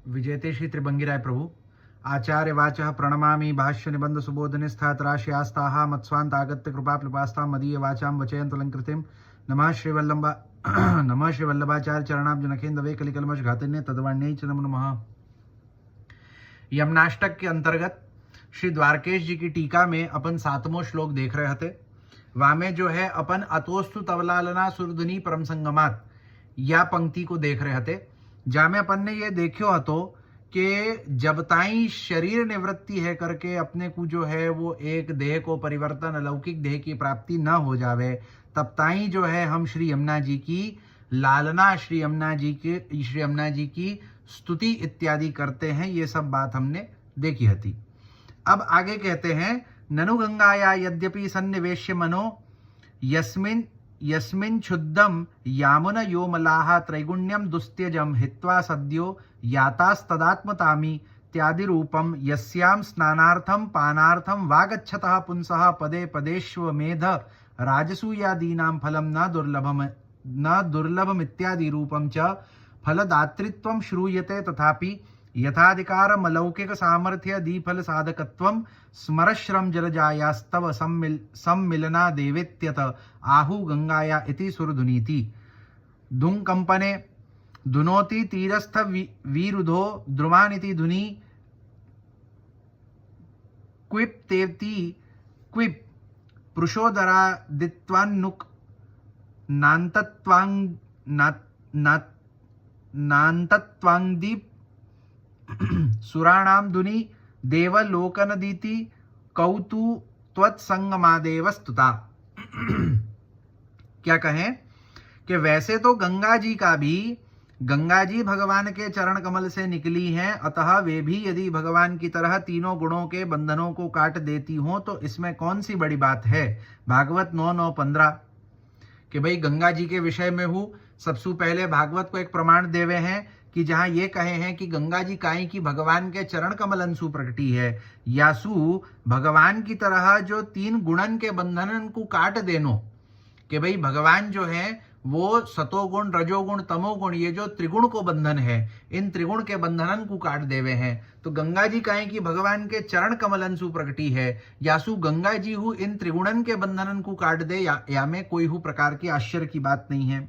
विजेते श्री त्रिभंगिराय प्रभु आचार्य वाचः प्रणमामि भाष्य निबंध सुबोधने स्थात्राशयास्ताः मत्स्वान्तागत्य कृपाप्लुपास्तां मदीय वाचां वचयन्तलंकृतिं नमः नमः श्री वल्लभाचार्य चरणाब्ज नखेन्दवे कलिकलमश घातिन्य तदवाण्यै च नमो नमः। यमनाष्टक के अंतर्गत श्री द्वारकेश जी की टीका में अपन 7वां श्लोक देख रहे थे। वामे जो है अपन अतोस्तु तवलालना सुरधुनी परम संगमात या पंक्ति को देख रहे थे, जहाँ में अपन ने ये देखो हतो कि जब ताई शरीर निवृत्ति है करके अपने को जो है वो एक देह को परिवर्तन अलौकिक देह की प्राप्ति न हो जावे, तब ताई जो है हम श्री यमुना जी की लालना, श्री यमुना जी की स्तुति इत्यादि करते हैं। ये सब बात हमने देखी थी। अब आगे कहते हैं, ननु गंगाया यद्यपि सन्निवेश्य मनो यस्मिन् क्षुद्धम यामुन योमलाः त्रैगुण्यम दुस्त्यजम हित्वा सद्यो यातास्तदात्मतामी त्यादि रूपम यस्यां स्नानार्थम पानार्थम वागच्छतः पुंसः पदे पदेष्वमेध राजसूयादीनां फलम न दुर्लभम इत्यादि रूपम च फलदातृत्वं श्रूयते, तथापि यथाधिकारमलौकिक सामर्थ्य दीफल साधकत्वं स्मरश्रम जलजायास्तव सम्मिलना देवेत्यत आहु गंगाया इति सुरधुनीति धुंकंपने धुनोति तीरस्थ वीरुधो द्रुमानिति धुनि क्विप तेति क्विप पुरुषोदरादित्वान्नुक नान्तत्वांगदीप सुराणाम धुनि देवलोकनदीति कौतु त्वत्संगमादेव स्तुता। क्या कहें कि वैसे तो गंगा जी भगवान के चरण कमल से निकली हैं, अतः वे भी यदि भगवान की तरह तीनों गुणों के बंधनों को काट देती हों तो इसमें कौन सी बड़ी बात है। भागवत 9:9-15 कि भाई गंगा जी के विषय में हूँ सबसे पहले भागवत को एक प्रमाण देवे हैं कि जहां ये कहे हैं कि गंगा जी काई की भगवान के चरण कमल अंशु प्रकटी है, यासु भगवान की तरह जो 3 गुणन के बंधनन को काट देनो, कि भाई भगवान जो है वो सतोगुण रजोगुण तमोगुण ये जो त्रिगुण को बंधन है, इन त्रिगुण के बंधनन को काट देवे हैं। तो गंगा जी काहे कि भगवान के चरण कमल अंशु प्रकटी है, यासु गंगा जी हु इन त्रिगुणन के बंधनन को काट दे या में कोई हु प्रकार की आश्चर्य की बात नहीं है।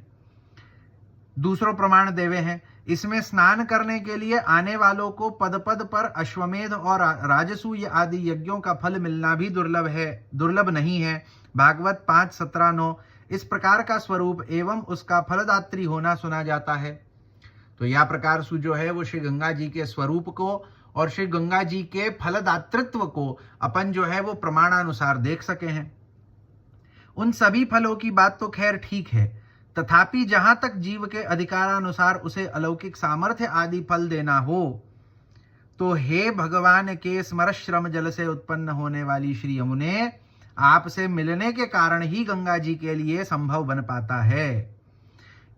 दूसरा प्रमाण देवे हैं, इसमें स्नान करने के लिए आने वालों को पद पद पर अश्वमेध और राजसूय आदि यज्ञों का फल मिलना भी दुर्लभ नहीं है। भागवत 5:17-9 इस प्रकार का स्वरूप एवं उसका फलदात्री होना सुना जाता है। तो यह प्रकार सु जो है वो श्री गंगा जी के स्वरूप को और श्री गंगा जी के फलदातृत्व को अपन जो है वो प्रमाणानुसार देख सके हैं। उन सभी फलों की बात तो खैर ठीक है, तथापि जहां तक जीव के अधिकारानुसार उसे अलौकिक सामर्थ्य आदि फल देना हो, तो हे भगवान के स्मरश्रम जल से उत्पन्न होने वाली श्री यमुने आपसे मिलने के कारण ही गंगा जी के लिए संभव बन पाता है।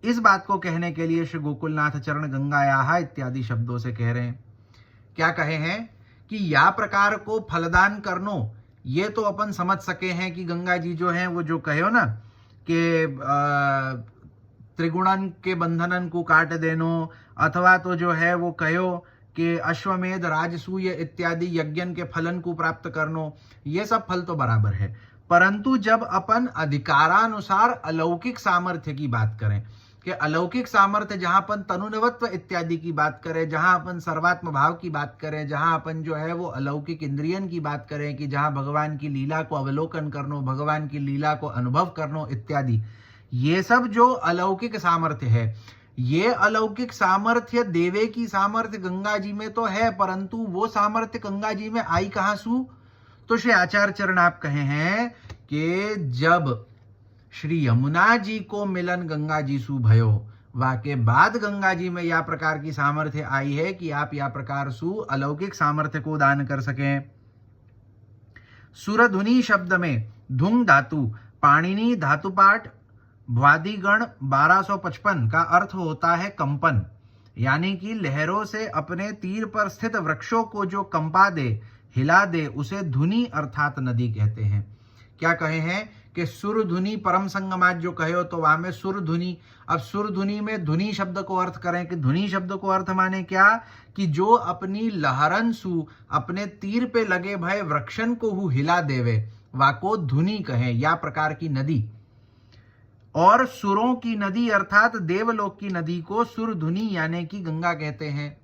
इस बात को कहने के लिए श्री गोकुलनाथ चरण गंगायाः इत्यादि शब्दों से कह रहे हैं। क्या कहे हैं कि या प्रकार को फलदान करनो, ये तो अपन समझ सके हैं कि गंगा जी जो हैं वो जो कहो ना कि त्रिगुणन के बंधनन को काट देनो, अथवा तो जो है वो कहो कि अश्वमेध राजसूय इत्यादि यज्ञन के फलन को प्राप्त करनो, ये सब फल तो बराबर है। परंतु जब अपन अधिकारानुसार अलौकिक सामर्थ्य की बात करें, कि अलौकिक सामर्थ्य जहां अपन तनुनिवत्व इत्यादि की बात करें, जहां अपन सर्वात्म भाव की बात करें, जहां अपन जो है वो अलौकिक इंद्रियन की बात करें कि जहां भगवान की लीला को अवलोकन करनो, भगवान की लीला को अनुभव करनो इत्यादि, ये सब जो अलौकिक सामर्थ्य है, ये अलौकिक सामर्थ्य देवे की सामर्थ्य गंगा जी में तो है, परंतु वो सामर्थ्य गंगा जी में आई कहां सु। तो श्री आचार्य चरण आप कहे हैं कि जब श्री यमुना जी को मिलन गंगा जी सु भयो, वाके बाद गंगा जी में या प्रकार की सामर्थ्य आई है कि आप या प्रकार सु अलौकिक सामर्थ्य को दान कर सकें। सुरधुनी शब्द में धुंग धातु पाणिनि धातुपाठ भ्वादिगण 1255 का अर्थ होता है कंपन, यानी कि लहरों से अपने तीर पर स्थित वृक्षों को जो कंपा दे, हिला दे, उसे धुनी अर्थात नदी कहते हैं। क्या कहे हैं कि सुर धुनि परम संगमात जो कहे हो, तो वहां में सुर धुनि। अब सुर धुनि में धुनि शब्द को अर्थ करें कि धुनि शब्द को अर्थ माने क्या कि जो अपनी लहरन सु अपने तीर पे लगे भय वृक्षन को हु हिला देवे, वाको धुनि कहे, या प्रकार की नदी। और सुरों की नदी अर्थात देवलोक की नदी को सुर धुनि यानी कि गंगा कहते हैं।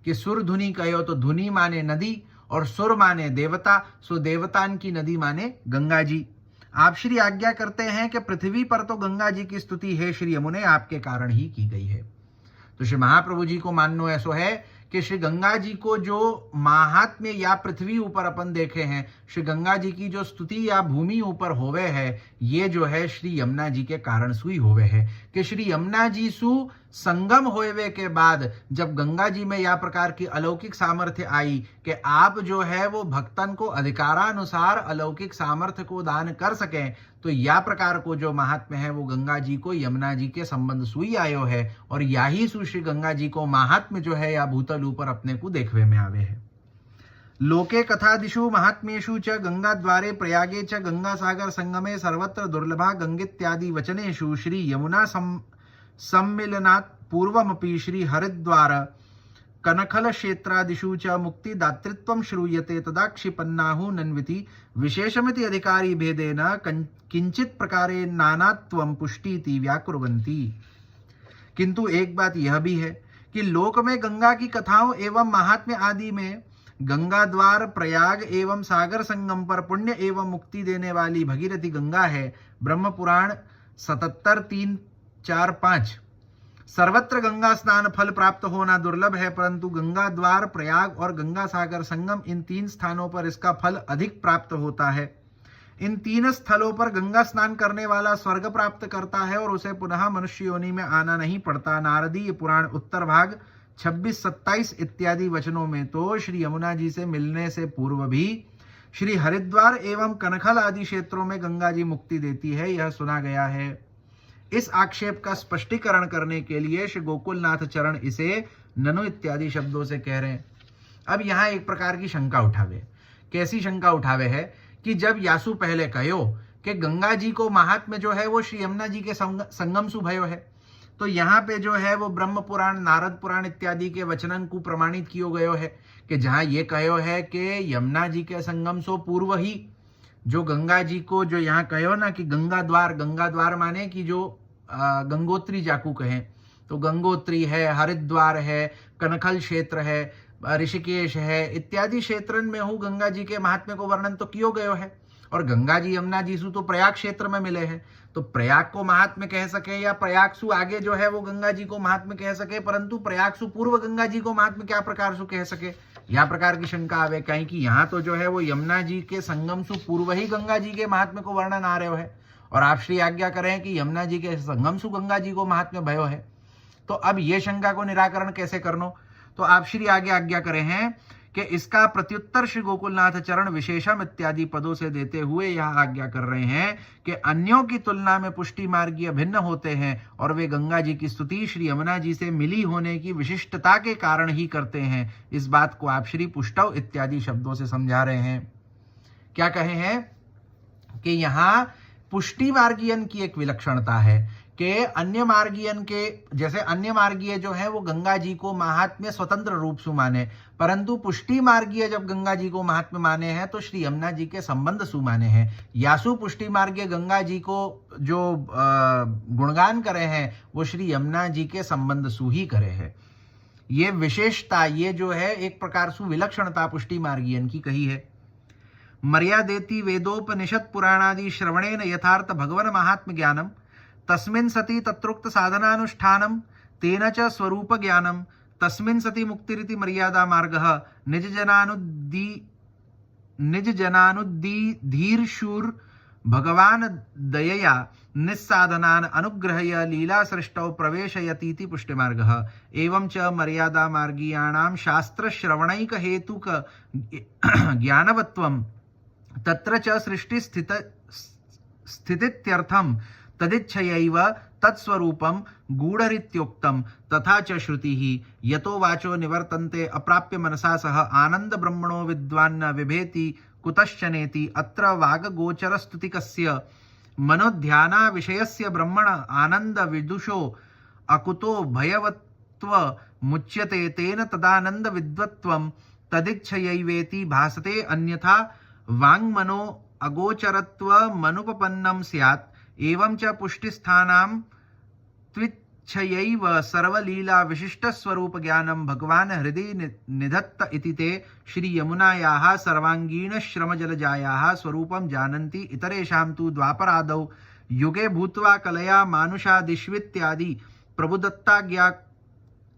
कि सुर धुनि कहो तो धुनि माने नदी और सुर माने देवता, सो देवतान की नदी माने गंगा जी। आप श्री आज्ञा करते हैं कि पृथ्वी पर तो गंगा जी की स्तुति है श्री यमुने आपके कारण ही की गई है। तो श्री महाप्रभु जी को माननो ऐसो है कि श्री गंगा जी को जो महात्म्य या पृथ्वी ऊपर अपन देखे हैं, श्री गंगा जी की जो स्तुति या भूमि ऊपर होवे है, ये जो है श्री यमुना जी के कारण सुई होवे है। कि श्री यमुना जी सु संगम होवे के बाद जब गंगा जी में या प्रकार की अलौकिक सामर्थ्य आई कि आप जो है वो भक्तन को अधिकारानुसार अलौकिक सामर्थ्य को दान कर सकें, तो या प्रकार को जो महात्म्य है वो गंगा जी को यमुना जी के संबंध सुई आयो है। और याही सु श्री गंगा जी को महात्म्य जो है या भूतल ऊपर अपने को देखवे में आवे है। लोके कथादिषु महात्म्येषु च गंगा द्वारे प्रयागे च गंगा सागर संगमे सर्वत्र दुर्लभा गंगित्यादि वचनेषु श्री यमुना सम्मिलनात् पूर्वमपि श्री हरिद्वार कनखल क्षेत्रादिषु च मुक्तिदातृत्वं श्रूयते तदा क्षिपन्नाहु नन्विति विशेषमिति अधिकारी भेदेन किंचित प्रकारे नानात्वं पुष्टीति व्याकुर्वन्ति। किंतु एक बात यह भी है कि लोक में गंगा की कथाओं एवं महात्म्य आदि में गंगा द्वार प्रयाग एवं सागर संगम पर पुण्य एवं मुक्ति देने वाली भगीरथी गंगा है। ब्रह्म पुराण 77:3-4-5। सर्वत्र गंगा स्नान फल प्राप्त होना दुर्लभ है, परंतु गंगा द्वार प्रयाग और गंगा सागर संगम इन 3 स्थानों पर इसका फल अधिक प्राप्त होता है। इन 3 स्थलों पर गंगा स्नान करने वाला स्वर्ग प्राप्त करता है और उसे पुनः मनुष्य योनि में आना नहीं पड़ता। नारदीय पुराण उत्तर भाग 26-27 इत्यादि वचनों में तो श्री यमुना जी से मिलने से पूर्व भी श्री हरिद्वार एवं कनखल आदि क्षेत्रों में गंगा जी मुक्ति देती है, यह सुना गया है। इस आक्षेप का स्पष्टीकरण करने के लिए श्री गोकुलनाथ चरण इसे ननु इत्यादि शब्दों से कह रहे हैं। अब यहाँ एक प्रकार की शंका उठावे। कैसी शंका उठावे है कि जब यासु पहले कहो कि गंगा जी को महात्म्य जो है वो श्री यमुना जी के संगम सु भयो है, तो यहाँ पे जो है वो ब्रह्म पुराण नारद पुराण इत्यादि के वचनन को प्रमाणित कियो गयो है कि जहाँ ये कहो है कि यमुना जी के संगम सो पूर्व ही जो गंगा जी को जो यहाँ कहो ना कि गंगा द्वार माने कि जो गंगोत्री जाकू कहें, तो गंगोत्री है, हरिद्वार है, कनखल क्षेत्र है, ऋषिकेश है इत्यादि क्षेत्रन में हूँ गंगा जी के महात्म्य को वर्णन तो कियो गयो है। और गंगा जी यमुना जी सु तो प्रयाग क्षेत्र में मिले हैं, तो प्रयाग को महात्म्य कह सके या प्रयाग सु आगे जो है वो गंगा जी को महात्म्य कह सके, परंतु प्रयाग सु पूर्व गंगा जी को महात्म्य क्या प्रकार सु कह सके, यह प्रकार की शंका आवे। कहीं कि यहाँ तो जो है वो यमुना जी के संगम सु पूर्व ही गंगा जी के महात्म्य को वर्णन आ रहे है, और आप श्री आज्ञा करें कि यमुना जी के संगम सु गंगा जी को महात्म्य भयो है। तो अब ये शंका को निराकरण कैसे करनो, तो आप श्री आगे आज्ञा करें हैं कि इसका प्रत्युत्तर श्री गोकुलनाथ चरण विशेषम इत्यादि पदों से देते हुए यह आज्ञा कर रहे हैं कि अन्यों की तुलना में पुष्टि मार्गीय भिन्न होते हैं और वे गंगा जी की स्तुति श्री यमुना जी से मिली होने की विशिष्टता के कारण ही करते हैं। इस बात को आप श्री पुष्टव इत्यादि शब्दों से समझा रहे हैं। क्या कहे हैं कि यहाँ पुष्टि मार्गीयन की एक विलक्षणता है कि अन्य मार्गीयन के जैसे अन्य मार्गीय जो है वो गंगा जी को महात्म्य स्वतंत्र रूप से माने, परंतु पुष्टि मार्गीय जब गंगा जी को महात्म्य माने हैं तो श्री यमुना जी के संबंध सु माने हैं। यासु पुष्टि मार्गीय गंगा जी को जो गुणगान करे हैं वो श्री यमुना जी के संबंध सु ही करे हैं। ये विशेषता ये जो है एक प्रकार सु विलक्षणता पुष्टि मार्गीयन की कही है। मर्यादेति वेदोपनिषद पुराणादि श्रवणेन यथार्थ भगवन महात्म ज्ञानम तस्मिन् सति तत्रोक्त साधनानुष्ठानम तेन च स्वरूप ज्ञानम तस्मिन् सति मुक्तिरिति मर्यादा मार्गः निज जनानुद्धीर्षुर भगवान दयया निस्साधनान अनुग्रह्य लीला सृष्टौ प्रवेशयतीति पुष्टिमार्गः। एवं च मर्यादा मार्गीयाणां शास्त्र श्रवणैक हेतुक ज्ञानवत्वं तत्र च सृष्टि स्थितित्यर्थम तदिच्छयैव तत्स्वरूपम गूढ़रित्योक्तम तथा च श्रुति ही यतो वाचो निवर्तन्ते अप्राप्य मनसा सह आनंद ब्रह्मणो विद्वान्न विभेति कुतश्चनेति अत्र वागगोचरस्तुतिकस्य मनोध्याना विषयस्य ब्रह्मण आनंद विदुषो अकुतो भयवत्व मुच्यते तेन तदानंद विद्वत्वं तदिच्छयैवेति भासते अन्यथा वाङ्मनो अगोचरत्व मनुपपन्नं स्यात् एवं च पुष्टिस्थानां त्विच्छयैव सर्वलीला विशिष्टस्वरूप ज्ञानं भगवान् हृदि निधत्त इति ते श्री यमुनायाः सर्वांगीण श्रमजलजायाः स्वरूपं जानन्ति इतरेषां तु द्वापरादौ युगे भूत्वा कलया मानुषादिष्वित्यादि प्रभुदत्ता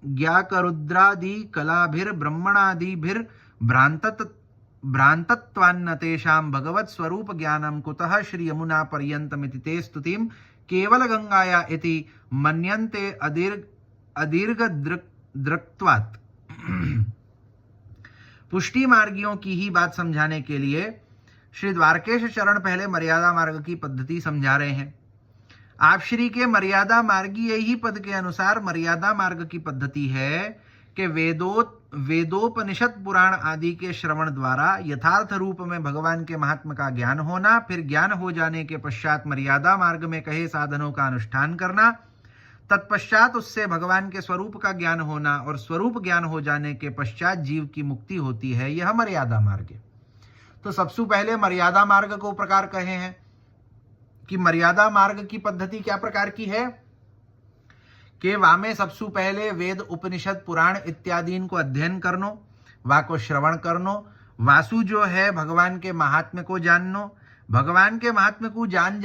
ज्ञाकरुद्रादि कलाभिर्ब्रह्मणादिभिर्भ्रान्तत्वान्न तेषां भगवत् स्वरूप ज्ञानं कुतः श्री यमुना पर्यन्तमिति ते स्तुतिं केवल गंगाया इति मन्यन्ते अदीर्घदृक्त्वात्। पुष्टि मार्गियों की ही बात समझाने के लिए श्री द्वारकेश चरण पहले मर्यादा मार्ग की पद्धति समझा रहे हैं। आप श्री के मर्यादा मार्गी यही पद के अनुसार मर्यादा मार्ग की पद्धति है कि वेदोपनिषद पुराण आदि के श्रवण द्वारा यथार्थ रूप में भगवान के महात्म का ज्ञान होना, फिर ज्ञान हो जाने के पश्चात मर्यादा मार्ग में कहे साधनों का अनुष्ठान करना, तत्पश्चात उससे भगवान के स्वरूप का ज्ञान होना और स्वरूप ज्ञान हो जाने के पश्चात जीव की मुक्ति होती है। यह मर्यादा मार्ग है। तो सबसे पहले मर्यादा मार्ग को प्रकार कहे हैं कि मर्यादा मार्ग की पद्धति क्या प्रकार की है कि वामे सबसे पहले वेद उपनिषद पुराण इत्यादि को अध्ययन करनो, वा को श्रवण करनो, वासु जो है भगवान के महात्म्य को जाननो, भगवान के महात्म्य को जान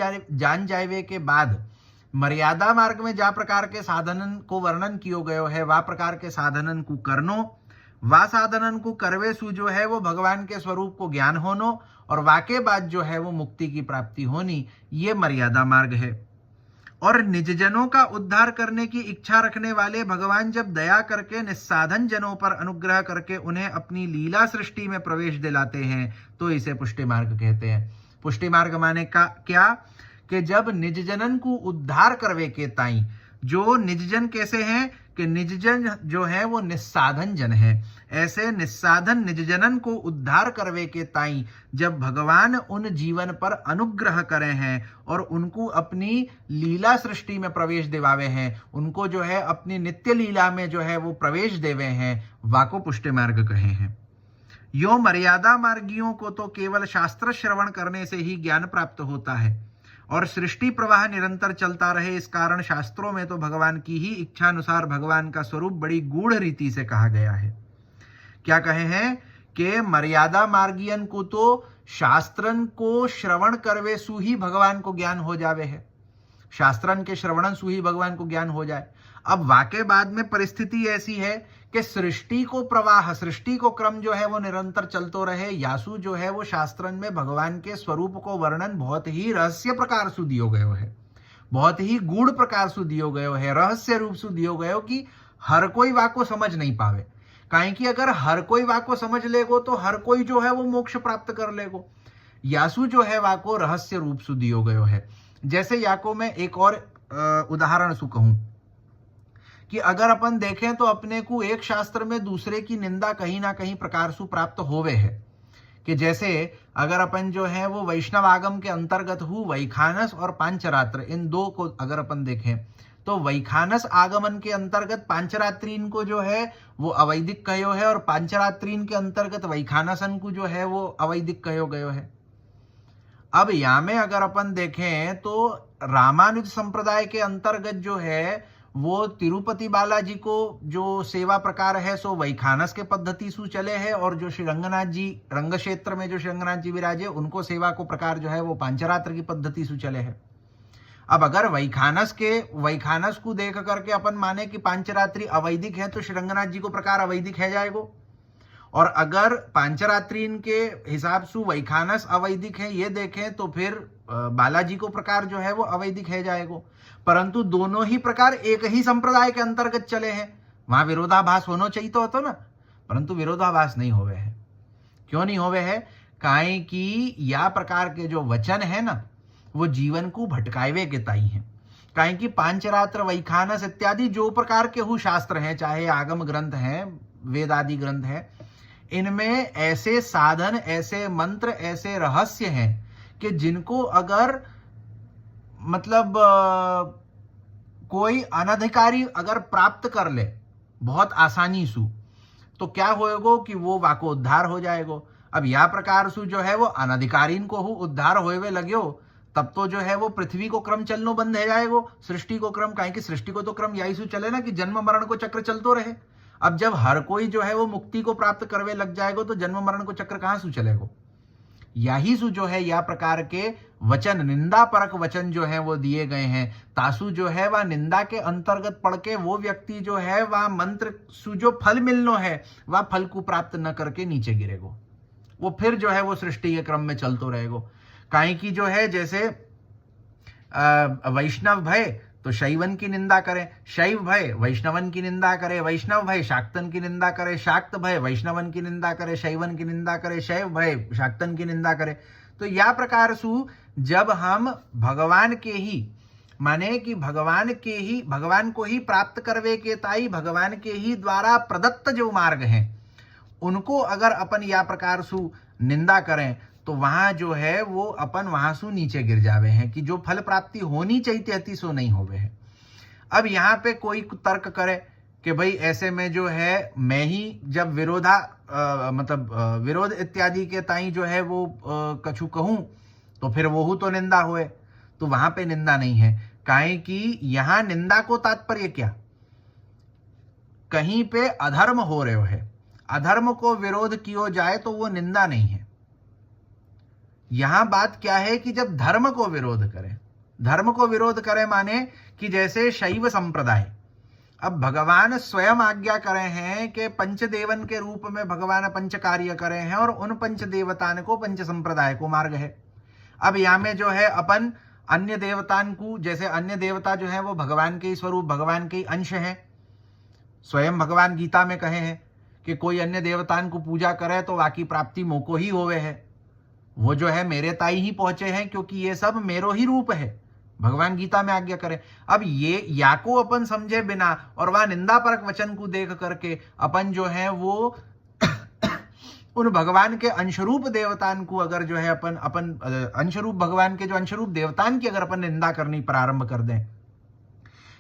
जावे के बाद मर्यादा मार्ग में जा प्रकार के साधनन को वर्णन कियो गयो है वा प्रकार के साधनन को करनो, वा साधनन को करवे सु जो है वो भगवान के स्वरूप को ज्ञान होनो और वाके बाद जो है वो मुक्ति की प्राप्ति होनी, ये मर्यादा मार्ग है। और निजजनों का उद्धार करने की इच्छा रखने वाले भगवान जब दया करके निस्साधन जनों पर अनुग्रह करके उन्हें अपनी लीला सृष्टि में प्रवेश दिलाते हैं तो इसे पुष्टि मार्ग कहते हैं। पुष्टि मार्ग माने का क्या कि जब निजजनन को उद्धार करवे के ताई, जो निजजन कैसे हैं कि निजजन जो है वो निस्साधन जन है, ऐसे निस्साधन निजजनन को उद्धार करवे के ताई जब भगवान उन जीवन पर अनुग्रह करे हैं और उनको अपनी लीला सृष्टि में प्रवेश दिवावे हैं, उनको जो है अपनी नित्य लीला में जो है वो प्रवेश देवे हैं, वाको पुष्टि मार्ग कहे हैं। यो मर्यादा मार्गियों को तो केवल शास्त्र श्रवण करने से ही ज्ञान प्राप्त होता है और सृष्टि प्रवाह निरंतर चलता रहे, इस कारण शास्त्रों में तो भगवान की ही इच्छा अनुसार भगवान का स्वरूप बड़ी गूढ़ रीति से कहा गया है। क्या कहे हैं कि मर्यादा मार्गियन को तो शास्त्रन को श्रवण करवे सु ही भगवान को ज्ञान हो जावे है, शास्त्रन के श्रवणन सु ही भगवान को ज्ञान हो जाए। अब वाके बाद में परिस्थिति ऐसी है कि सृष्टि को प्रवाह, सृष्टि को क्रम जो है वो निरंतर चलतो रहे, यासु जो है वो शास्त्रन में भगवान के स्वरूप को वर्णन बहुत ही रहस्य प्रकार सु दियो गयो है, बहुत ही गूढ़ प्रकार सु दियो गयो है, रहस्य रूप सु दियो गयो कि हर कोई वाको समझ नहीं पावे। काहे कि अगर हर कोई वाको समझ लेगो तो हर कोई जो है वो मोक्ष प्राप्त कर लेगो। यासु जो है वाको रहस्य रूप सु दियो गयो है। जैसे याको मैं एक और उदाहरण सु कहूं कि अगर अपन देखें तो अपने को एक शास्त्र में दूसरे की निंदा कहीं ना कहीं प्रकार से प्राप्त होवे है कि जैसे अगर अपन जो है वो वैष्णव आगम के अंतर्गत हूँ वैखानस और पांचरात्र, इन दो को अगर अपन देखें तो वैखानस आगमन के अंतर्गत पांचरात्रीन को जो है वो अवैदिक कहो है और पांचरात्रीन के अंतर्गत वैखानसन को जो है वो अवैदिक कहो गयो है। अब यहाँ में अगर अपन देखें तो रामानुज संप्रदाय के अंतर्गत जो है वो तिरुपति बालाजी को जो सेवा प्रकार है सो वैखानस के पद्धति सु चले है और जो श्री रंगनाथ जी रंग क्षेत्र में जो श्री रंगनाथ जी विराजे उनको सेवा को प्रकार जो है वो पांचरात्र की पद्धति सु चले है। अब अगर वैखानस को देख करके अपन माने कि पांचरात्रि अवैदिक है तो श्री रंगनाथ जी को प्रकार अवैदिक है जाएगो, और अगर पांचरात्रीन के हिसाब से वैखानस अवैदिक है ये देखें तो फिर बालाजी को प्रकार जो है वो अवैदिक है जाएगो। परंतु दोनों ही प्रकार एक ही संप्रदाय के अंतर्गत चले हैं, वहां विरोधाभास होना चाहिए तो होता ना, परंतु विरोधाभास नहीं होवे है। क्यों नहीं होवे है? काहे कि या प्रकार के जो वचन है ना वो जीवन को भटकावे के ताई है। काहे कि पांचरात्र वैखानस इत्यादि जो प्रकार के हु शास्त्र हैं, चाहे आगम ग्रंथ हैं, वेद आदि ग्रंथ हैं, इनमें ऐसे साधन, ऐसे मंत्र, ऐसे रहस्य हैं कि जिनको अगर मतलब कोई अनधिकारी अगर प्राप्त कर ले बहुत आसानी से, तो क्या होएगो कि वो वाको उद्धार हो जाएगो। अब या प्रकार से जो है वो अनधिकारीन को हो उद्धार होए लग्यो, तब तो जो है वो पृथ्वी को क्रम चलनो बंद है जाएगो, सृष्टि को क्रम, काहे कि सृष्टि को तो क्रम यही सु चले ना कि जन्म मरण को चक्र चलतो रहे। अब जब हर कोई जो है वो मुक्ति को प्राप्त करवे लग जाएगो तो जन्म मरण को चक्र कहां से चलेगो। यही सु जो है या प्रकार के वचन, निंदा परक वचन जो है वो दिए गए हैं, तासु जो है वह निंदा के अंतर्गत पढ़ के वो व्यक्ति जो है वह मंत्र सु जो फल मिलनो है वह फल को प्राप्त न करके नीचे गिरेगो, वो फिर जो है वो सृष्टि के क्रम में चलतो रहेगो। काहे की जो है जैसे वैष्णव भय तो शैवन की निंदा करे, शैव भय वैष्णवन की निंदा करे, वैष्णव भय शाक्तन की निंदा करे, शाक्त भय वैष्णवन की निंदा करे, शैवन की निंदा करे, शैव भय शाक्तन की निंदा करे। तो या प्रकार सु जब हम भगवान के ही माने कि भगवान को ही प्राप्त करवे के ताई भगवान के ही द्वारा प्रदत्त जो मार्ग हैं उनको अगर अपन या प्रकार सु निंदा करें तो वहां जो है वो अपन वहां सु नीचे गिर जावे हैं कि जो फल प्राप्ति होनी चाहिए थी सो नहीं होवे है। अब यहाँ पे कोई तर्क करे कि भाई ऐसे में जो है मैं ही जब विरोध इत्यादि के ताई जो है वो कछु कहूं तो फिर वो तो निंदा होए, तो वहां पे निंदा नहीं है। काहे कि यहां निंदा को तात्पर्य क्या, कहीं पे अधर्म हो रहे है, अधर्म को विरोध किया जाए तो वो निंदा नहीं है। यहां बात क्या है कि जब धर्म को विरोध करें, धर्म को विरोध करें माने कि जैसे शैव संप्रदाय, अब भगवान स्वयं आज्ञा करे हैं कि पंचदेवन के रूप में भगवान पंच कार्य करे हैं और उन पंच देवतान को पंच संप्रदाय को मार्ग है। अब यहां में जो है अपन अन्य देवतान को, जैसे अन्य देवता जो है वो भगवान के स्वरूप, भगवान के अंश हैं। स्वयं भगवान गीता में कहे हैं कि कोई अन्य देवतान को पूजा करे तो वाकी प्राप्ति मोको ही होवे है, वो जो है मेरे ताई ही पहुंचे हैं क्योंकि ये सब मेरो ही रूप है, भगवान गीता में आज्ञा करें। अब ये या को अपन समझे बिना और वह निंदा परक वचन को देख करके अपन जो है वो उन भगवान के अंशरूप देवतान को अगर जो है अपन अंशरूप भगवान के जो अंशरूप देवतान की अगर अपन निंदा करनी प्रारंभ कर दें,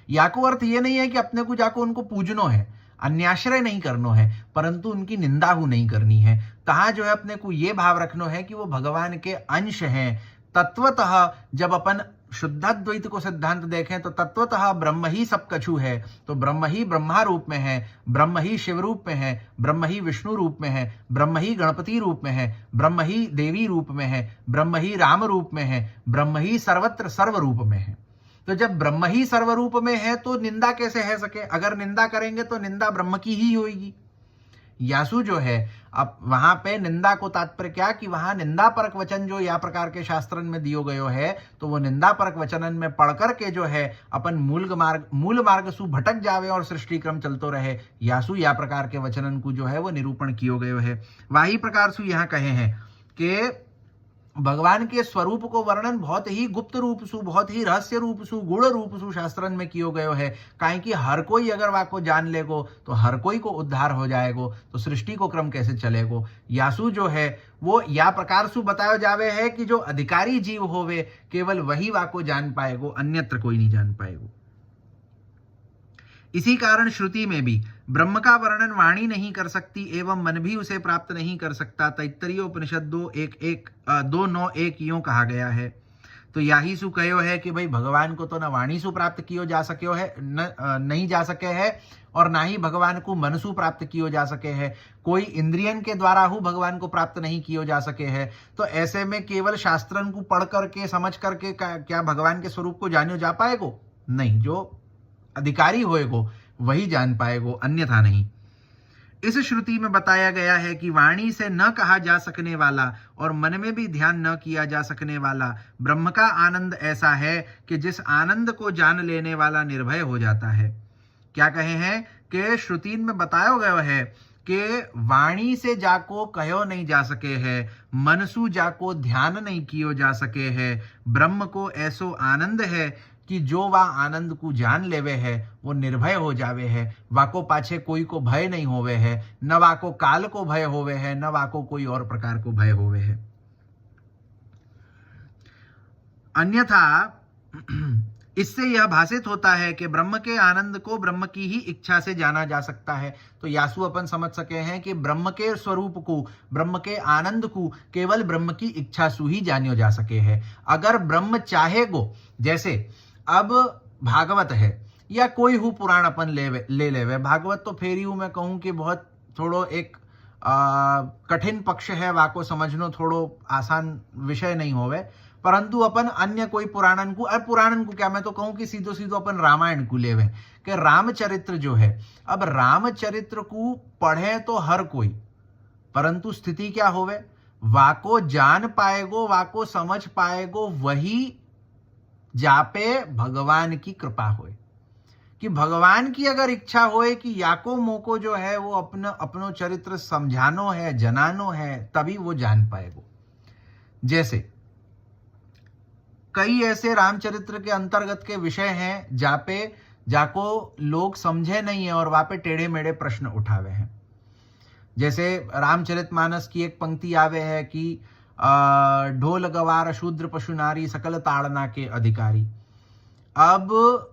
या को अर्थ ये नहीं है कि अपने को जाको उनको पूजनो है, अन्याश्रय नहीं करनो है, परंतु उनकी निंदा हो नहीं करनी है। कहा जो है अपने को ये भाव रखनो है कि वो भगवान के अंश हैं। तत्वतः जब अपन शुद्धाद्वैत को सिद्धांत देखें तो तत्वतः ब्रह्म ही सब कछु है, तो ब्रह्म ही ब्रह्मा रूप में है, ब्रह्म ही शिव रूप में है, ब्रह्म ही विष्णु रूप में है, ब्रह्म ही गणपति रूप में है, ब्रह्म ही देवी रूप में है, ब्रह्म ही राम रूप में है, ब्रह्म ही सर्वत्र सर्व रूप में है। तो जब ब्रह्म ही सर्व रूप में है तो निंदा कैसे है सके, अगर निंदा करेंगे तो निंदा ब्रह्म की ही होगी। यासु जो है अब वहां पे निंदा को तात्पर्य क्या कि वहां निंदा परक वचन जो या प्रकार के शास्त्रन में दियो गयो है, तो वो निंदा परक वचनन में पढ़ करके जो है अपन मूल मार्ग सु भटक जावे और सृष्टि क्रम चलतो रहे। यासु या प्रकार के वचनन को जो है वो निरूपण कियो गयो है। वही प्रकार सु यहाँ कहे हैं कि भगवान के स्वरूप को वर्णन बहुत ही गुप्त रूप सु, बहुत ही रहस्य रूप सु, गुण रूप सु शास्त्रन में कियो गयो है। काहे कि हर कोई अगर वाको जान लेगो तो हर कोई को उद्धार हो जाएगो, तो सृष्टि को क्रम कैसे चलेगो। यासु जो है वो या प्रकार सु बतायो जावे है कि जो अधिकारी जीव होवे केवल वही वाको जान पाएगो, अन्यत्र कोई नहीं जान पाएगो। इसी कारण श्रुति में भी ब्रह्म का वर्णन वाणी नहीं कर सकती एवं मन भी उसे प्राप्त नहीं कर सकता। तैत्तरीय उपनिषद 2:9-1 यूं कहा गया है। तो यही सु कहो है कि भाई भगवान को तो न वाणी सु प्राप्त कियो जा सके है, नहीं जा सके है, और ना ही भगवान को मन सु प्राप्त कियो जा सके है। कोई इंद्रियन के द्वारा हु भगवान को प्राप्त नहीं कियो जा सके है। तो ऐसे में केवल शास्त्रन को पढ़ करके समझ करके क्या भगवान के स्वरूप को जानो जा पाएगो? नहीं, जो अधिकारी होएगो वही जान पाएगो, अन्यथा नहीं। इस श्रुति में बताया गया है कि वाणी से न कहा जा सकने वाला और मन में भी ध्यान न किया जा सकने वाला ब्रह्म का आनंद ऐसा है कि जिस आनंद को जान लेने वाला निर्भय हो जाता है। क्या कहे हैं कि श्रुति में बताया गया है कि वाणी से जाको कहो नहीं जा सके है, मनसु जाको ध्यान नहीं कियो जा सके है। ब्रह्म को ऐसो आनंद है कि जो वा आनंद को जान लेवे है वो निर्भय हो जावे है, वाको पाछे कोई को भय नहीं होवे है, न वाको काल को भय होवे है, न वाको कोई और प्रकार को भय होवे है। अन्यथा इससे यह भाषित होता है कि ब्रह्म के आनंद को ब्रह्म की ही इच्छा से जाना जा सकता है। तो यासु अपन समझ सके हैं कि ब्रह्म के स्वरूप को, ब्रह्म के आनंद को केवल ब्रह्म की इच्छा से ही जानियो जा सके है। अगर ब्रह्म चाहेगो, जैसे अब भागवत है या कोई हु पुराण अपन ले लेवे, भागवत तो फेरी हूं मैं कहूं कि बहुत थोड़ो एक कठिन पक्ष है, वाको समझनो थोड़ो आसान विषय नहीं होवे, परंतु अपन अन्य कोई पुराणन को क्या, मैं तो कहूं कि सीधो सीधो अपन रामायण को लेवे कि रामचरित्र जो है, अब रामचरित्र को पढ़े तो हर कोई, परंतु स्थिति क्या होवे, वाको जान पाएगो, वाको समझ पाएगो वही जापे भगवान की कृपा होए, कि भगवान की अगर इच्छा होए कि याको मोको जो है वो अपनो चरित्र समझानो है, जनानो है, तभी वो जान पाएगो। जैसे कई ऐसे रामचरित्र के अंतर्गत के विषय हैं जाको लोग समझे नहीं है और वहां पे टेढ़े मेढ़े प्रश्न उठावे हैं। जैसे रामचरितमानस की एक पंक्ति आवे है कि ढोल गवार शूद्र पशु नारी सकल ताड़ना के अधिकारी। अब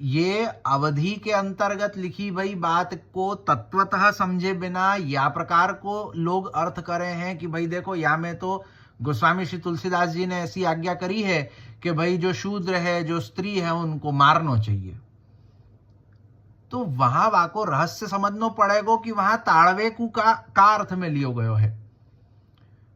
ये अवधि के अंतर्गत लिखी गई बात को तत्वतः समझे बिना या प्रकार को लोग अर्थ करे हैं कि भाई देखो, या में तो गोस्वामी श्री तुलसीदास जी ने ऐसी आज्ञा करी है कि भाई जो शूद्र है, जो स्त्री है, उनको मारना चाहिए। तो वहां वाको रहस्य समझना पड़ेगा कि वहां ताड़वे को का अर्थ में लियो गयो है।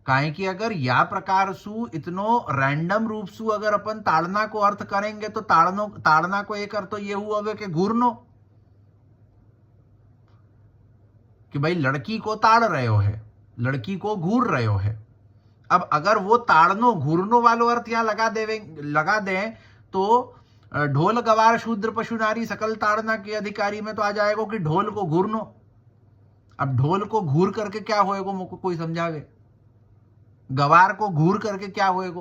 काहे कि अगर या प्रकार सु इतनो रैंडम रूप सु अगर अपन ताड़ना को अर्थ करेंगे तो ताड़ना को एक अर्थ तो ये हुआ कि घूरनो, कि भाई लड़की को ताड़ रहे हो है, लड़की को घूर रहे हो है। अब अगर वो ताड़नो घूरनो वालो अर्थ यहां लगा दें तो ढोल गवार शूद्र पशु नारी सकल ताड़ना के अधिकारी में तो आ जाएगा कि ढोल को घूरनो। अब ढोल को घूर करके क्या होएगा, मुझको कोई समझावे, गवार को घूर करके क्या होएगा,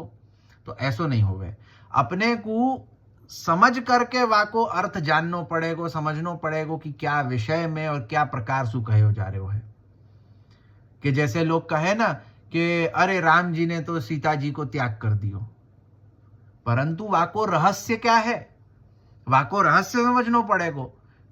तो ऐसो नहीं होवे। अपने को समझ करके वाको अर्थ जाननो पड़ेगो, समझनो पड़ेगो कि क्या विषय में और क्या प्रकार से कहे जा रहे हो है। कि जैसे लोग कहे ना कि अरे राम जी ने तो सीता जी को त्याग कर दियो, परंतु वाको रहस्य क्या है, वाको रहस्य समझनो पड़ेगो।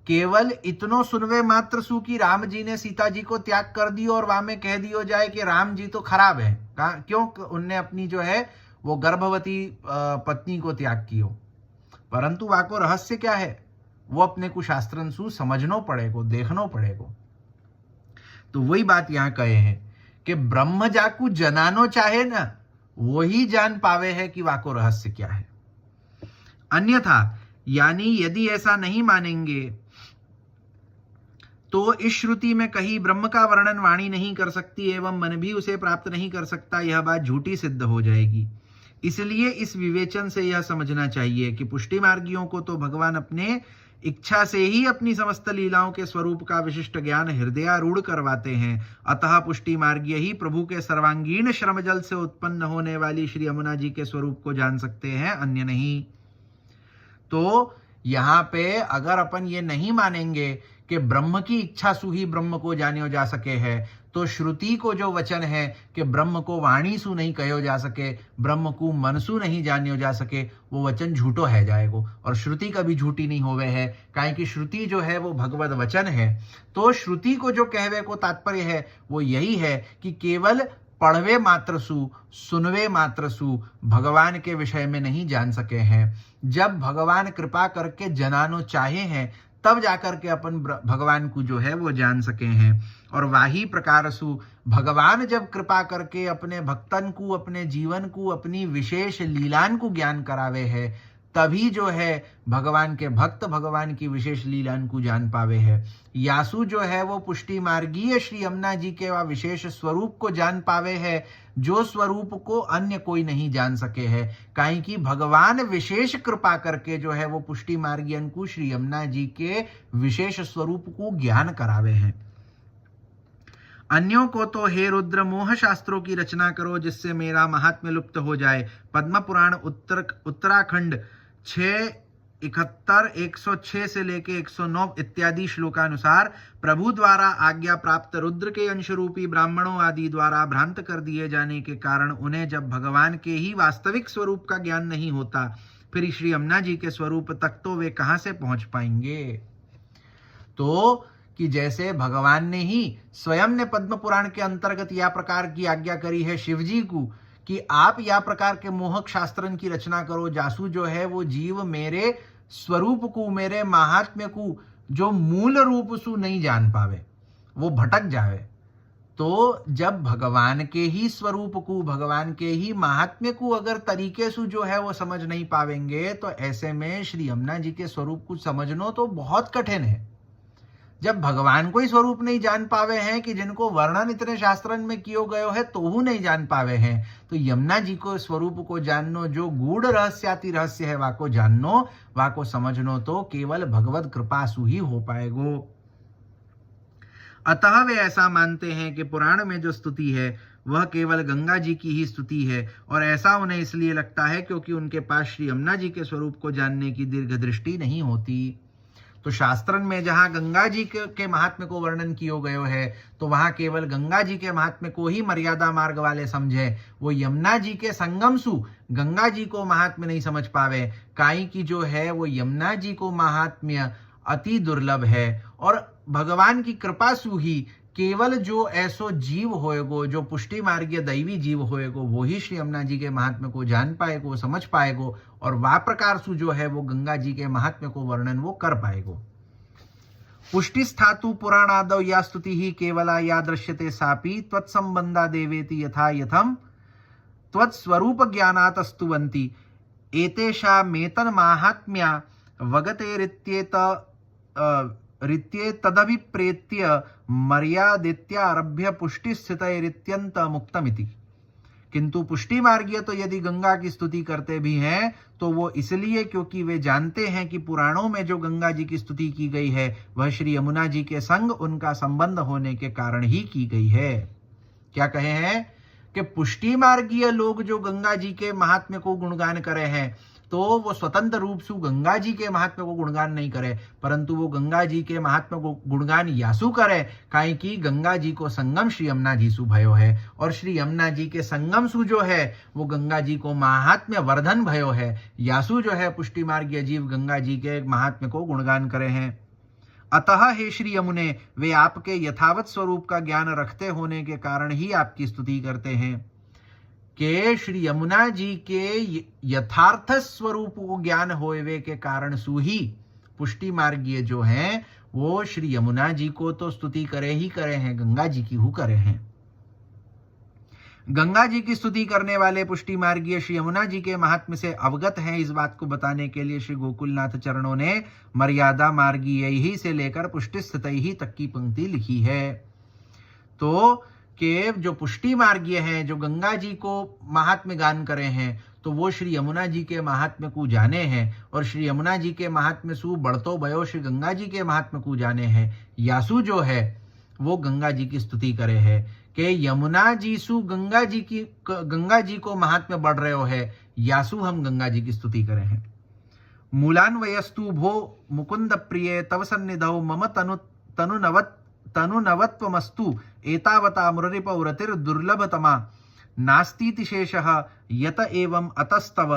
केवल इतनो सुनवे मात्र सु कि राम जी ने सीता जी को त्याग कर दियो और वहां में कह दियो जाए कि राम जी तो खराब है, क्यों, उनने अपनी जो है वो गर्भवती पत्नी को त्याग कियो, परंतु वाको रहस्य क्या है वो अपने को शास्त्रन सु समझनो पड़ेगो, देखनो पड़ेगो। तो वही बात यहां कहे हैं कि ब्रह्म जाकू जनानो चाहे ना, वही जान पावे है कि वाको रहस्य क्या है। अन्यथा यानी यदि ऐसा नहीं मानेंगे तो इस श्रुति में कहीं ब्रह्म का वर्णन वाणी नहीं कर सकती एवं मन भी उसे प्राप्त नहीं कर सकता, यह बात झूठी सिद्ध हो जाएगी। इसलिए इस विवेचन से यह समझना चाहिए कि पुष्टि मार्गियों को तो भगवान अपने इच्छा से ही अपनी समस्त लीलाओं के स्वरूप का विशिष्ट ज्ञान हृदयारूढ़ करवाते हैं। अतः पुष्टि मार्गीय ही प्रभु के सर्वांगीण श्रम जल से उत्पन्न होने वाली श्री यमुना जी के स्वरूप को जान सकते हैं, अन्य नहीं। तो यहां पे अगर अपन ये नहीं मानेंगे कि ब्रह्म की इच्छा सु ही ब्रह्म को जानियो जा सके है, तो श्रुति को जो वचन है कि ब्रह्म को वाणी सु नहीं कहो जा सके, ब्रह्म को मनसु नहीं जानियो जा सके, वो वचन झूठो है जाएगो। और श्रुति कभी झूठी नहीं होवे है, काहे कि श्रुति जो है वो भगवत वचन है। तो श्रुति को जो कहवे को तात्पर्य है वो यही है कि केवल पढ़वे मात्र सु, सुनवे मात्र सु भगवान के विषय में नहीं जान सके हैं। जब भगवान कृपा करके जनानो चाहे हैं तब जाकर के अपन भगवान को जो है वो जान सके हैं। और वाही प्रकार सु भगवान जब कृपा करके अपने भक्तन को, अपने जीवन को, अपनी विशेष लीलान को ज्ञान करावे है, तभी जो है भगवान के भक्त भगवान की विशेष लीलान को जान पावे है। यासु जो है वो पुष्टि मार्गीय श्री यमुना जी के वह विशेष स्वरूप को जान पावे है, जो स्वरूप को अन्य कोई नहीं जान सके है। काहे कि भगवान विशेष कृपा करके जो है वो पुष्टि मार्गियन को श्री यमुना जी के विशेष स्वरूप को ज्ञान करावे हैं। अन्यों को तो हे रुद्र मोह शास्त्रों की रचना करो जिससे मेरा महात्म्य लुप्त हो जाए। पद्म पुराण उत्तराखंड 6 71, 106 से लेके 109 इत्यादि श्लोकानुसार प्रभु द्वारा आज्ञा प्राप्त रुद्र के अंश रूपी ब्राह्मणों आदि द्वारा भ्रांत कर दिए जाने के कारण उन्हें जब भगवान के ही वास्तविक स्वरूप का ज्ञान नहीं होता, फिर श्री यमुना जी के स्वरूप तक तो वे कहां से पहुंच पाएंगे। तो कि जैसे भगवान ने ही स्वयं ने पद्म पुराण के अंतर्गत या प्रकार की आज्ञा करी है शिव जी को कि आप या प्रकार के मोहक शास्त्रन की रचना करो, जासु जो है वो जीव मेरे स्वरूप को, मेरे महात्म्य को जो मूल रूप सु नहीं जान पावे, वो भटक जावे। तो जब भगवान के ही स्वरूप को, भगवान के ही महात्म्य को अगर तरीके से जो है वो समझ नहीं पावेंगे, तो ऐसे में श्री यमुना जी के स्वरूप को समझना तो बहुत कठिन है। जब भगवान को ही स्वरूप नहीं जान पावे हैं कि जिनको वर्णन इतने शास्त्रन में कियो गयो है तो वो नहीं जान पावे हैं, तो यमुना जी को स्वरूप को जाननो, जो गूढ़ रहस्याति रहस्य है वाको जाननो, वाको समझनो तो केवल भगवत कृपा सु ही हो पाएगो। अतः वे ऐसा मानते हैं कि पुराण में जो स्तुति है वह केवल गंगा जी की ही स्तुति है, और ऐसा उन्हें इसलिए लगता है क्योंकि उनके पास श्री यमुना जी के स्वरूप को जानने की दीर्घ दृष्टि नहीं होती। तो शास्त्रन में जहां गंगा जी के महात्म्य को वर्णन किया गयो है, तो वहां केवल गंगा जी के महात्म्य को ही मर्यादा मार्ग वाले समझे, वो यमुना जी के संगम सु गंगा जी को महात्म्य नहीं समझ पावे। काई की जो है वो यमुना जी को महात्म्य अति दुर्लभ है, और भगवान की कृपा सु ही केवल जो ऐसो जीव होएगो, जो पुष्टि मार्गीय दैवी जीव होएगो, वो ही श्री यमुना जी के महात्म्य को जान पाएगो, समझ पाएगो, और वा प्रकार सु जो है वो गंगा जी के महात्म्य को वर्णन वो कर पाएगो। पुष्टि स्थातु पुराणादौ या स्तुति ही केवला या दृश्यते सापि त्वत्संबंधा देवेति यथा यथम त्वत्स्वरूप ज्ञानात् स्तुवन्ति एतेषा मेतन माहात्म्या वगतेरित्येत तदभिप्रेत्य मर्यादित्यारभ्य पुष्टि स्थितैरित्यंत मुक्तमिति। किंतु पुष्टि मार्गीय तो यदि गंगा की स्तुति करते भी हैं तो वो इसलिए क्योंकि वे जानते हैं कि पुराणों में जो गंगा जी की स्तुति की गई है वह श्री यमुना जी के संग उनका संबंध होने के कारण ही की गई है। क्या कहे हैं कि पुष्टि मार्गीय लोग जो गंगा जी के महात्म्य को गुणगान करे हैं, तो वो स्वतंत्र रूप से गंगा जी के महात्म्य को गुणगान नहीं करे, परंतु वो गंगा जी के महात्म्य को गुणगान यासु करे, काई की गंगा जी को संगम श्री यमुना जी सु भयो है, और श्री यमुना जी के संगम सु जो है वो गंगा जी को महात्म्य वर्धन भयो है। यासु जो है पुष्टि मार्गीय जीव गंगा जी के महात्म्य को गुणगान करे हैं। अतः हे श्री यमुने, वे आपके यथावत स्वरूप का ज्ञान रखते होने के कारण ही आपकी स्तुति करते हैं। के श्री यमुना जी के यथार्थ स्वरूप को ज्ञान होवे के कारण सु ही पुष्टि मार्गीय जो हैं वो श्री यमुना जी को तो स्तुति करे ही करे हैं, गंगा जी की हु करे हैं। गंगा जी की स्तुति करने वाले पुष्टि मार्गीय श्री यमुना जी के महात्म्य से अवगत हैं, इस बात को बताने के लिए श्री गोकुलनाथ चरणों ने मर्यादा मार्गीय ही से लेकर पुष्टि स्थित ही तक की पंक्ति लिखी है। तो के जो पुष्टि मार्गीय हैं, जो गंगा जी को महात्म्य गान करे हैं, तो वो श्री यमुना जी के महात्म्य को जाने हैं, और श्री यमुना जी के महात्म्य सु बढ़तो भयो श्री गंगा जी के महात्म्य को जाने हैं। यासु जो है वो गंगा जी की स्तुति करे है कि यमुना जी सु गंगा जी को महात्म्य बढ़ रहे हो है, यासु हम गंगा जी की स्तुति करे हैं। मूलान्वयस्तु भो मुकुंद प्रिय तव सन्निधौ मम तनुनवत्वमस्तु एतावता मुररिपौरतिर् दुर्लभतमा नास्तीति शेषः यत एवं अतस्तव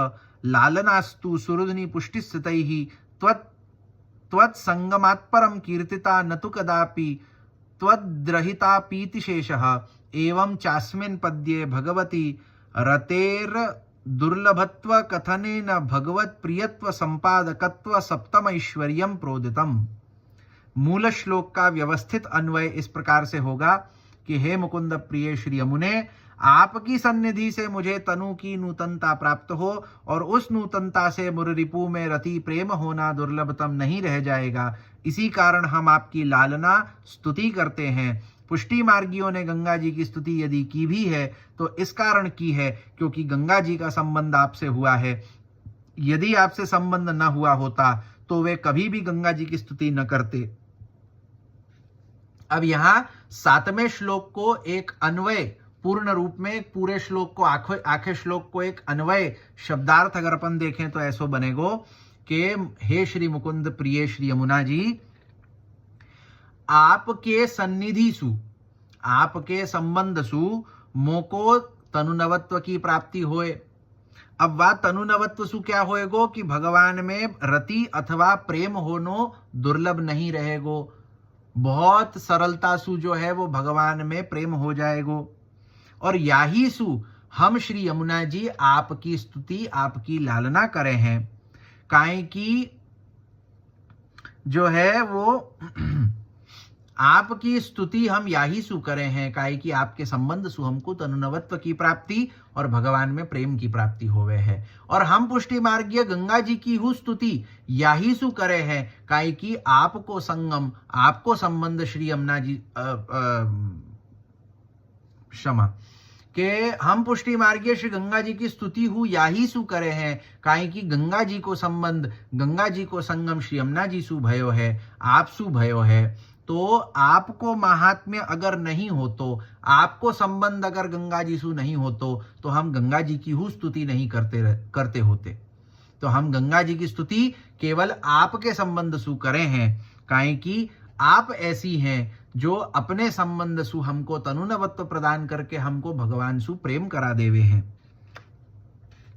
लालनास्तु सुहृदि पुष्टिस्थितैः त्वत्संगमात्परं कीर्तिता न तु कदापि त्वद्रहितापीति शेषः। एवं चास्मिन् पद्ये भगवती रतेर् दुर्लभत्व कथनेन भगवत प्रियत्व संपादकत्व सप्तमैश्वर्यं प्रोदितम्। मूल श्लोक का व्यवस्थित अन्वय इस प्रकार से होगा कि हे मुकुंद प्रिय श्री यमुने, आपकी सन्निधि से मुझे तनु की नूतनता प्राप्त हो, और उस नूतनता से मुररिपु में रति प्रेम होना दुर्लभतम नहीं रह जाएगा। इसी कारण हम आपकी लालना स्तुति करते हैं। पुष्टि मार्गियों ने गंगा जी की स्तुति यदि की भी है तो इस कारण की है क्योंकि गंगा जी का संबंध आपसे हुआ है। यदि आपसे संबंध न हुआ होता तो वे कभी भी गंगा जी की स्तुति न करते। अब यहां 7वें श्लोक को एक अन्वय पूर्ण रूप में, पूरे श्लोक को आखे श्लोक को एक अन्वय शब्दार्थ अगर अपन देखें तो ऐसो बनेगो कि हे श्री मुकुंद प्रिय श्री यमुना जी, आपके सन्निधि सु, आपके संबंध सु मोको तनुनवत्व की प्राप्ति होए। अब वह तनुनवत्व सु क्या होएगो कि भगवान में रति अथवा प्रेम होनो दुर्लभ नहीं रहेगो, बहुत सरलता सु जो है वो भगवान में प्रेम हो जाएगो। और याही सु हम श्री यमुना जी आपकी स्तुति आपकी लालना करे हैं, काहे की जो है वो आपकी स्तुति हम याही सु करे हैं, काहे कि आपके संबंध सु हमको तनुनवत्व की प्राप्ति और भगवान में प्रेम की प्राप्ति होवे है। और हम पुष्टि मार्गीय गंगा जी की हु स्तुति याही सु करे हैं, काहे कि आपको संगम आपको संबंध श्री यमुना जी क्षमा के हम पुष्टि मार्गीय श्री गंगा जी की स्तुति हु याही सु करे हैं, काहे कि गंगा जी को संबंध गंगा जी को संगम श्री यमुना जी सु भयो है, आप सु भयो है। तो आपको महात्म्य अगर नहीं हो तो, आपको संबंध अगर गंगा जी सु नहीं हो तो हम गंगा जी की हु स्तुति नहीं करते होते। तो हम गंगा जी की स्तुति केवल आपके संबंध सु करे हैं, काहे कि आप ऐसी हैं जो अपने संबंध सु हमको तनुनवत्व प्रदान करके हमको भगवान सु प्रेम करा देवे हैं।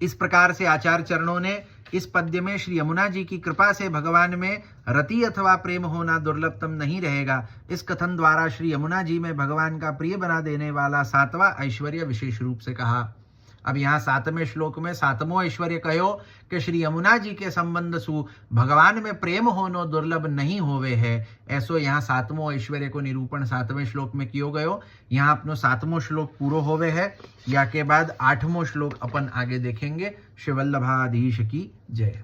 इस प्रकार से आचार्य चरणों ने इस पद्य में श्री यमुना जी की कृपा से भगवान में रति अथवा प्रेम होना दुर्लभतम नहीं रहेगा, इस कथन द्वारा श्री यमुना जी में भगवान का प्रिय बना देने वाला 7वां ऐश्वर्य विशेष रूप से कहा। अब यहाँ 7वें श्लोक में 7वां ऐश्वर्य कहो कि श्री यमुना जी के संबंध सु भगवान में प्रेम होनो दुर्लभ नहीं होवे है। ऐसो यहाँ 7वां ऐश्वर्य को निरूपण 7वें श्लोक में कियो गयो। यहाँ अपनो 7वां श्लोक पूरो होवे है, या के बाद 8वां श्लोक अपन आगे देखेंगे। शिवल्लभाधीश की जय।